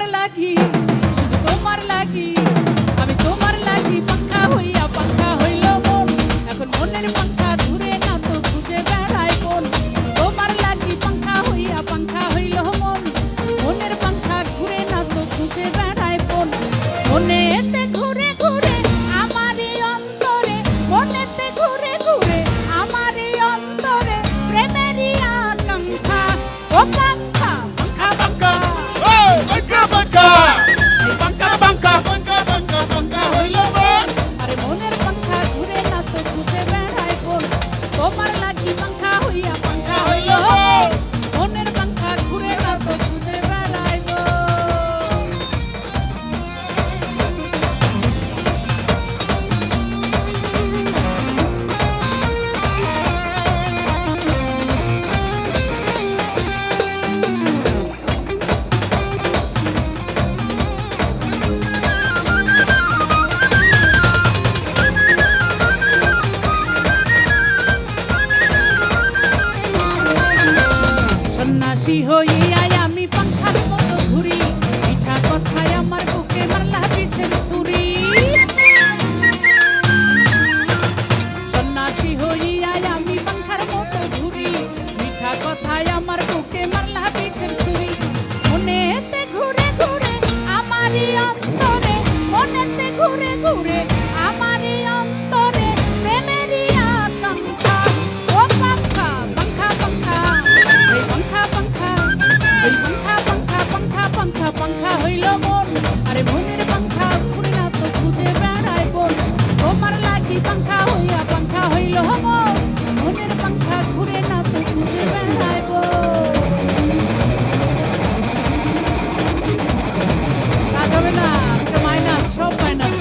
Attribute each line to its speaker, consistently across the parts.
Speaker 1: তোমার লাগি, শুধু তোমার লাগি, আমি তোমার লাগি পাঙ্খা হইয়া পাঙ্খা হইল মন। এখন মনের পাঙ্খা ঘুরে না তো খুঁজে বেড়ায় কোন। তোমার লাগি পাঙ্খা হইয়া পাঙ্খা হইল মন, মনের পাঙ্খা ঘুরে না তো খুঁজে বেড়ায় কোন। মনেতে ঘুরে ঘুরে আমারই অন্তরে, মনেতে ঘুরে ঘুরে আমারই অন্তরে প্রেমেরই আকাঙ্ক্ষা। ও পাঙ্খা পাঙ্খা পাঙ্খা আরে মনের পাঙ্খা ঘুরে না তো খুঁজে বেড়ায় কোন। তোমার লাগি পাঙ্খা হইয়া পাঙ্খা হইল মন, মনের পাঙ্খা ঘুরে না তো খুঁজে বেড়ায় কোন। সন্ন্যাসী হইয়া আমি পাঙ্খার মতো ঘুরি, মিঠা কথায় আমার বুকে মারলা পিছের ছুরি। সন্ন্যাসী হইয়া আমি পাঙ্খার মতো ঘুরি, মিঠা কথায় আমার বুকে মারলা পিছের ছুরি। মনেতে ঘুরে ঘুরে আমারই অন্তরে, মনেতে ঘুরে ঘুরে আমারই অন্তরে প্রেমেরই আকাঙ্ক্ষা। ও পাঙ্খা পাঙ্খা পাঙ্খা এই পাঙ্খা পাঙ্খা, এই পাঙ্খা পাঙ্খা পাঙ্খা পাঙ্খা পাঙ্খা হইল মন। আরে মনের পাঙ্খা ঘুরে না তো খুঁজে বেড়ায় কোন। তোমার লাগি পাঙ্খা হইয়া পাঙ্খা হইল মন, মনের পাঙ্খা ঘুরে না তো খুঁজে বেড়ায় কোন। কাজ হবে না, আজকে মাইনাস, সব মাইনাস।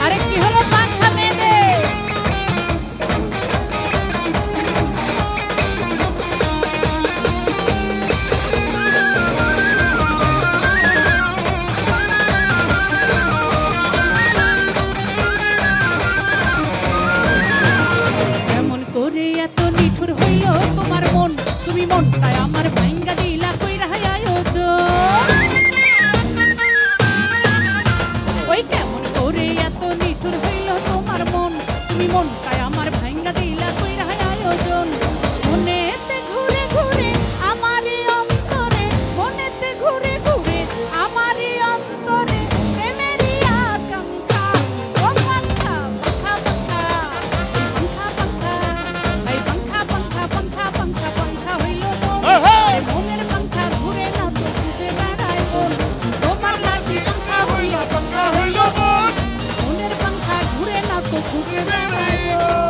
Speaker 1: আরে কি হলো পাঙ্খা মেয়েদের? এমন করে এত নিঠুর হইল তোমার মন, তুমি মনটায় আমার ভাঙ্গা দিলা কইরা আয়োজন। ওই কেমন করে এত নিঠুর হইল তোমার মন, তুমি মনটায় আমার ভাঙ্গা দিলা কইরা আয়োজন। মনেতে ঘুরে ঘুরে আমারই অন্তরে, মনেতে ঘুরে ঘুরে আমারই অন্তরে প্রেমেরই আকাঙ্ক্ষা। ও পাঙ্খা পাঙ্খা পাঙ্খা এই পাঙ্খা পাঙ্খা, এই পাঙ্খা পাঙ্খা পাঙ্খা পাঙ্খা পাঙ্খা হইল মন। আরে মনের পাঙ্খা ঘুরে না তো খুঁজে বেড়ায় কোন। তোমার লাগি পাঙ্খা হইয়া পাঙ্খা হইল মন, মনের পাঙ্খা ঘুরে না তো খুঁজে বেড়ায় কোন।